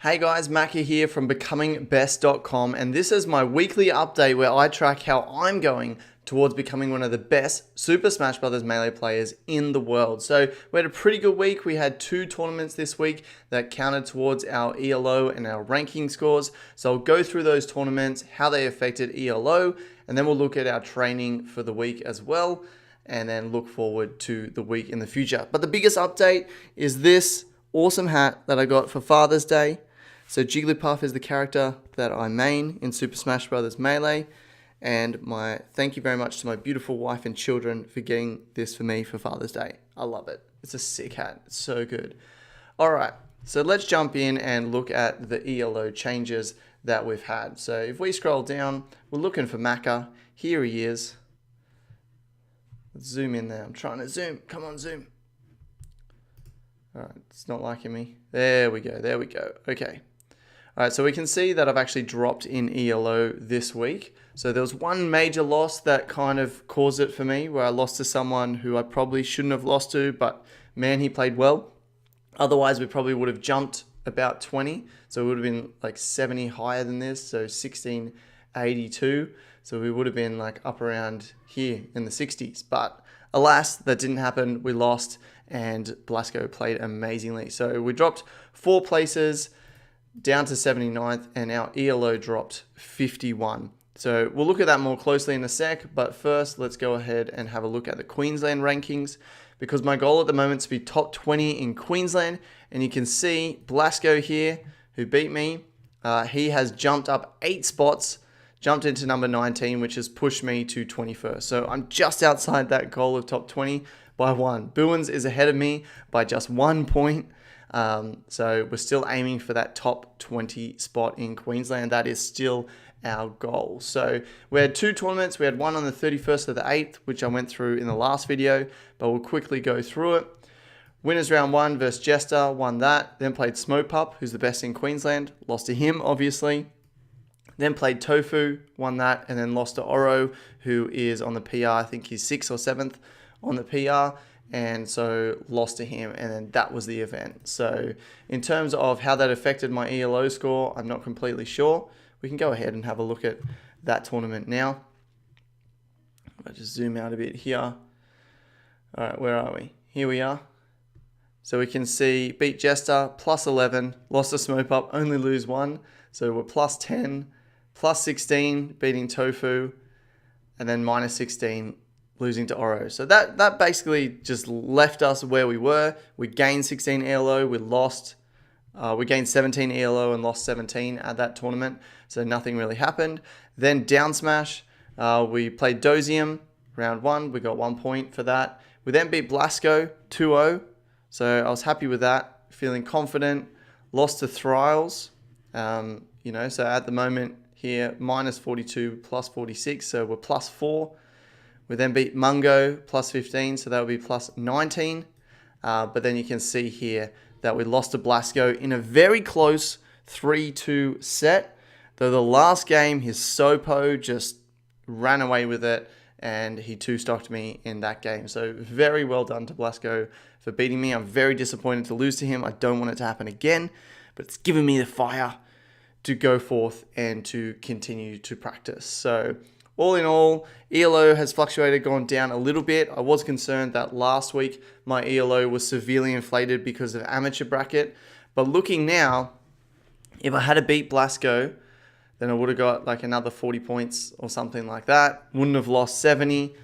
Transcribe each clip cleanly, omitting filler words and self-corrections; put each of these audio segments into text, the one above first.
Hey guys, Macca here from becomingbest.com, and this is my weekly update where I track how I'm going towards becoming one of the best Super Smash Bros. Melee players in the world. So we had a pretty good week. We had 2 tournaments this week that counted towards our ELO and our ranking scores. So I'll go through those tournaments, how they affected ELO, and then we'll look at our training for the week as well, and then look forward to the week in the future. But the biggest update is this awesome hat that I got for Father's Day. So Jigglypuff is the character that I main in Super Smash Bros. Melee, and my thank you very much to my beautiful wife and children for getting this for me for Father's Day. I love it. It's a sick hat. It's so good. All right, so let's jump in and look at the ELO changes that we've had. So if we scroll down, we're looking for Macca. Here he is. Let's zoom in there. I'm trying to zoom. Come on, zoom. All right, it's not liking me. There we go. There we go. Okay. All right, so we can see that I've actually dropped in ELO this week. So there was one major loss that kind of caused it for me, where I lost to someone who I probably shouldn't have lost to, but man, he played well. Otherwise, we probably would have jumped about 20. So it would have been like 70 higher than this, so 1682. So we would have been like up around here in the 60s. But alas, that didn't happen. We lost, and Blasco played amazingly. So we dropped 4 places down to 79th, and our ELO dropped 51. So we'll look at that more closely in a sec, but first let's go ahead and have a look at the Queensland rankings, because my goal at the moment is to be top 20 in Queensland, and you can see Blasco here, who beat me, he has jumped up 8 spots, jumped into number 19, which has pushed me to 21st. So I'm just outside that goal of top 20 by 1. Booins is ahead of me by just 1 point. So we're still aiming for that top 20 spot in Queensland. That is still our goal. So we had 2 tournaments. We had one on the 31st of the 8th, which I went through in the last video, but we'll quickly go through it. Winners round 1 versus Jester, won that. Then played Smoke Pup, who's the best in Queensland. Lost to him, obviously. Then played Tofu, won that, and then lost to Oro, who is on the PR. I think he's 6th or 7th on the PR. And so lost to him, and then that was the event. So in terms of how that affected my ELO score, I'm not completely sure. We can go ahead and have a look at that tournament now. I'll just zoom out a bit here. All right, where are we? Here we are. So we can see beat Jester, plus 11, lost to Smoke Up, only lose 1. So we're plus 10, plus 16, beating Tofu, and then minus 16, losing to Oro. So that basically just left us where we were. We gained 16 ELO, we lost, we gained 17 ELO and lost 17 at that tournament. So nothing really happened. Then down smash, we played Dozium, round 1, we got 1 point for that. We then beat Blasco 2-0. So I was happy with that, feeling confident. Lost to Thriles, so at the moment here, minus 42, plus 46, so we're plus 4. We then beat Mungo, plus 15, so that would be plus 19. But then you can see here that we lost to Blasco in a very close 3-2 set. Though the last game, his Sopo just ran away with it, and he 2-stocked me in that game. So very well done to Blasco for beating me. I'm very disappointed to lose to him. I don't want it to happen again, but it's given me the fire to go forth and to continue to practice. So all in all, ELO has fluctuated, gone down a little bit. I was concerned that last week my ELO was severely inflated because of amateur bracket. But looking now, if I had beat Blasco, then I would have got like another 40 points or something like that. Wouldn't have lost 70,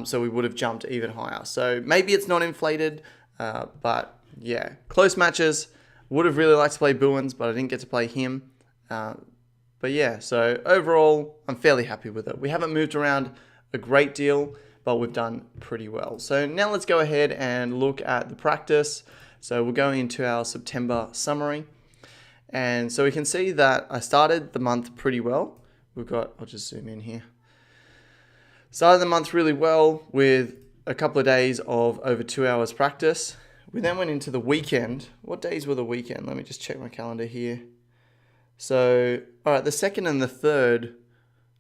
so we would have jumped even higher. So maybe it's not inflated, but yeah. Close matches. Would have really liked to play Booins, but I didn't get to play him. But yeah, so overall, I'm fairly happy with it. We haven't moved around a great deal, but we've done pretty well. So now let's go ahead and look at the practice. So we're going into our September summary. And so we can see that I started the month pretty well. I'll just zoom in here. Started the month really well with a couple of days of over 2 hours practice. We then went into the weekend. What days were the weekend? Let me just check my calendar here. So, all right, the 2nd and the 3rd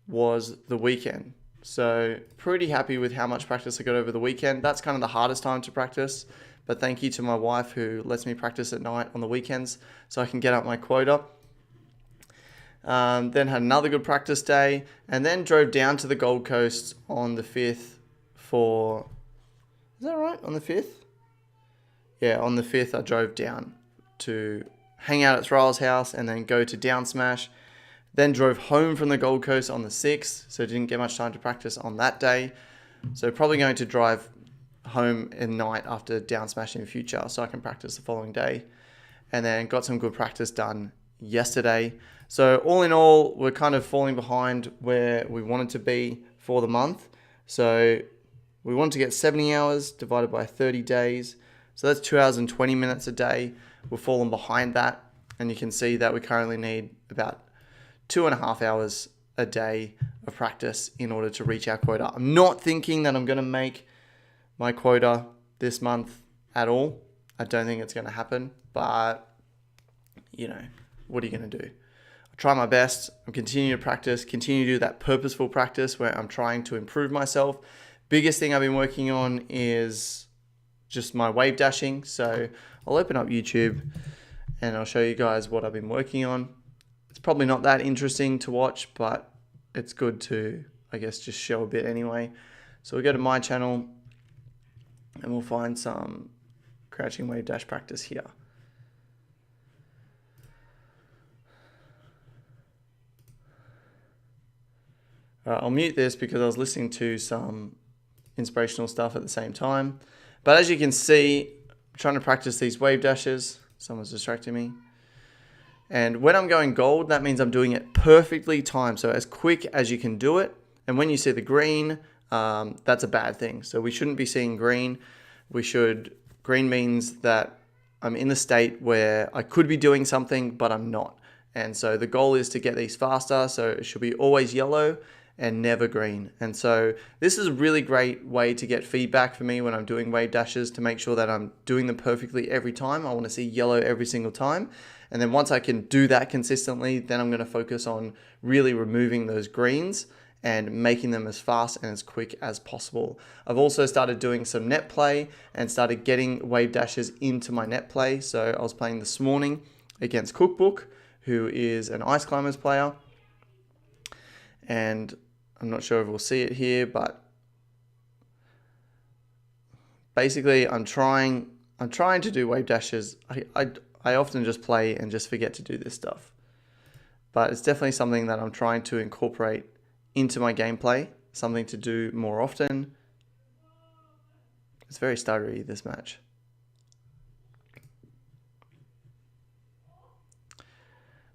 was the weekend. So pretty happy with how much practice I got over the weekend. That's kind of the hardest time to practice but thank you to my wife who lets me practice at night on the weekends so I can get up my quota. Then had another good practice day, and then drove down to the Gold Coast on the 5th for... Is that right? On the 5th? Yeah, on the 5th I drove down to hang out at Thrall's house and then go to Down Smash. Then drove home from the Gold Coast on the 6th, so didn't get much time to practice on that day. So probably going to drive home at night after Down Smash in the future so I can practice the following day. And then got some good practice done yesterday. So all in all, we're kind of falling behind where we wanted to be for the month. So we wanted to get 70 hours divided by 30 days. So that's 2 hours and 20 minutes a day. We're falling behind that. And you can see that we currently need about 2.5 hours a day of practice in order to reach our quota. I'm not thinking that I'm going to make my quota this month at all. I don't think it's going to happen, but you know, what are you going to do? I'll try my best. I'm continuing to practice, continue to do that purposeful practice where I'm trying to improve myself. Biggest thing I've been working on is just my wave dashing. So I'll open up YouTube and I'll show you guys what I've been working on. It's probably not that interesting to watch, but it's good to, I guess, just show a bit anyway. So we'll go to my channel and we'll find some crouching wave dash practice here. I'll mute this because I was listening to some inspirational stuff at the same time. But as you can see, I'm trying to practice these wave dashes. Someone's distracting me. And when I'm going gold, that means I'm doing it perfectly timed. So as quick as you can do it. And when you see the green, that's a bad thing. So we shouldn't be seeing green. Green means that I'm in the state where I could be doing something, but I'm not. And so the goal is to get these faster. So it should be always yellow and never green. And so this is a really great way to get feedback for me when I'm doing wave dashes to make sure that I'm doing them perfectly every time. I want to see yellow every single time. And then once I can do that consistently, then I'm going to focus on really removing those greens and making them as fast and as quick as possible. I've also started doing some net play and started getting wave dashes into my net play. So I was playing this morning against Cookbook, who is an Ice Climbers player. And I'm not sure if we'll see it here, but basically I'm trying to do wave dashes. I often just play and just forget to do this stuff. But it's definitely something that I'm trying to incorporate into my gameplay, something to do more often. It's very stuttery, this match.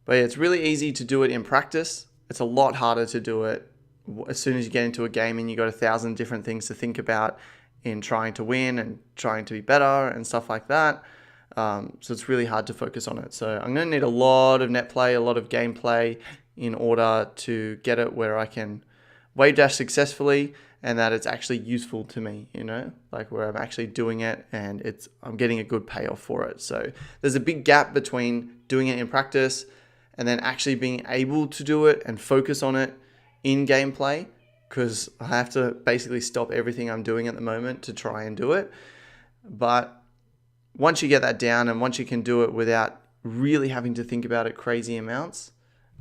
But yeah, it's really easy to do it in practice. It's a lot harder to do it as soon as you get into a game and you got 1,000 different things to think about in trying to win and trying to be better and stuff like that. So it's really hard to focus on it. So I'm going to need a lot of net play, a lot of gameplay in order to get it where I can wave dash successfully and that it's actually useful to me, you know, like where I'm actually doing it and I'm getting a good payoff for it. So there's a big gap between doing it in practice and then actually being able to do it and focus on it in gameplay, because I have to basically stop everything I'm doing at the moment to try and do it. But once you get that down and once you can do it without really having to think about it crazy amounts,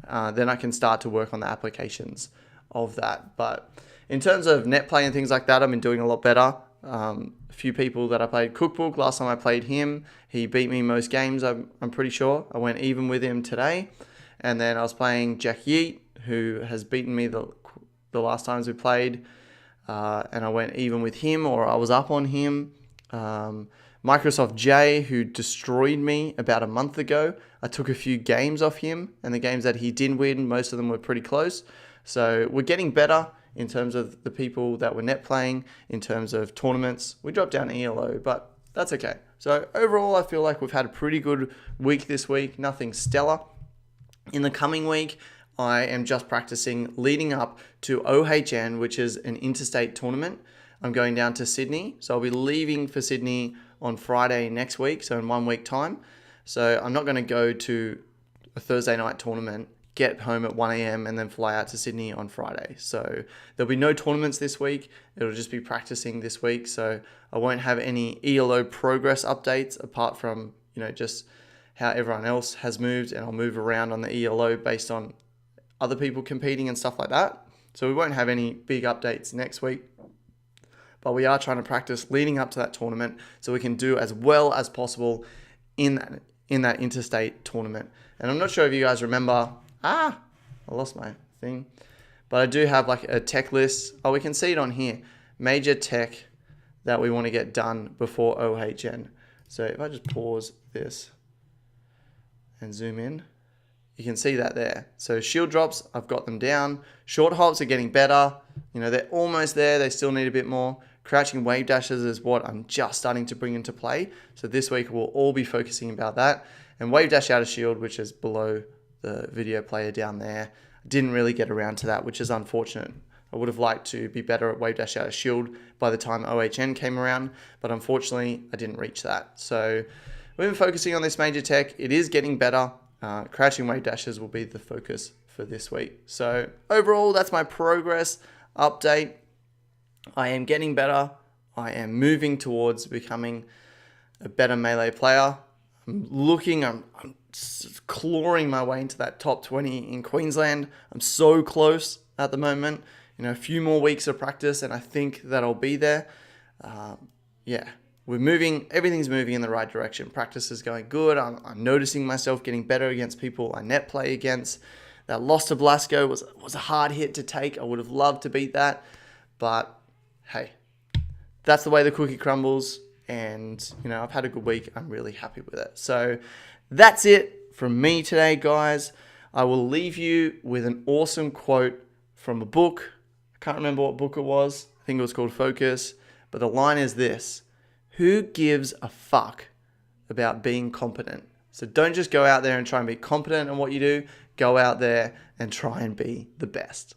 then I can start to work on the applications of that. But in terms of net play and things like that, I've been doing a lot better. A few people that I played Cookbook, last time I played him, he beat me most games, I'm pretty sure. I went even with him today. And then I was playing Jack Yeet, who has beaten me the last times we played. And I went even with him, or I was up on him. Microsoft J, who destroyed me about a month ago. I took a few games off him, and the games that he did win, most of them were pretty close. So we're getting better in terms of the people that were net playing, in terms of tournaments. We dropped down ELO, but that's okay. So overall, I feel like we've had a pretty good week this week, nothing stellar. In the coming week, I am just practicing leading up to OHN, which is an interstate tournament. I'm going down to Sydney, so I'll be leaving for Sydney on Friday next week, so in 1 week time. So I'm not going to go to a Thursday night tournament get home at 1 a.m. and then fly out to Sydney on Friday. So there'll be no tournaments this week. It'll just be practicing this week. So I won't have any ELO progress updates apart from, just how everyone else has moved, and I'll move around on the ELO based on other people competing and stuff like that. So we won't have any big updates next week, but we are trying to practice leading up to that tournament so we can do as well as possible in that interstate tournament. And I'm not sure if you guys remember, I lost my thing, but I do have like a tech list. We can see it on here. Major tech that we want to get done before OHN. So if I just pause this and zoom in, you can see that there. So shield drops, I've got them down. Short hops are getting better. They're almost there. They still need a bit more. Crouching wave dashes is what I'm just starting to bring into play. So this week we'll all be focusing about that. And wave dash out of shield, which is below the video player down there. I didn't really get around to that, which is unfortunate. I would have liked to be better at wave dash out of shield by the time OHN came around, but unfortunately I didn't reach that. So we've been focusing on this major tech. It is getting better. Crouching wave dashes will be the focus for this week. So overall, that's my progress update. I am getting better. I am moving towards becoming a better melee player. I'm clawing my way into that top 20 in Queensland. I'm so close at the moment. A few more weeks of practice and I think that I'll be there. We're moving. Everything's moving in the right direction. Practice is going good. I'm noticing myself getting better against people I net play against. That loss to Blasco was a hard hit to take. I would have loved to beat that. But hey, that's the way the cookie crumbles. And, I've had a good week. I'm really happy with it. So that's it from me today, guys. I will leave you with an awesome quote from a book. I can't remember what book it was. I think it was called Focus. But the line is this: who gives a fuck about being competent? So don't just go out there and try and be competent in what you do. Go out there and try and be the best.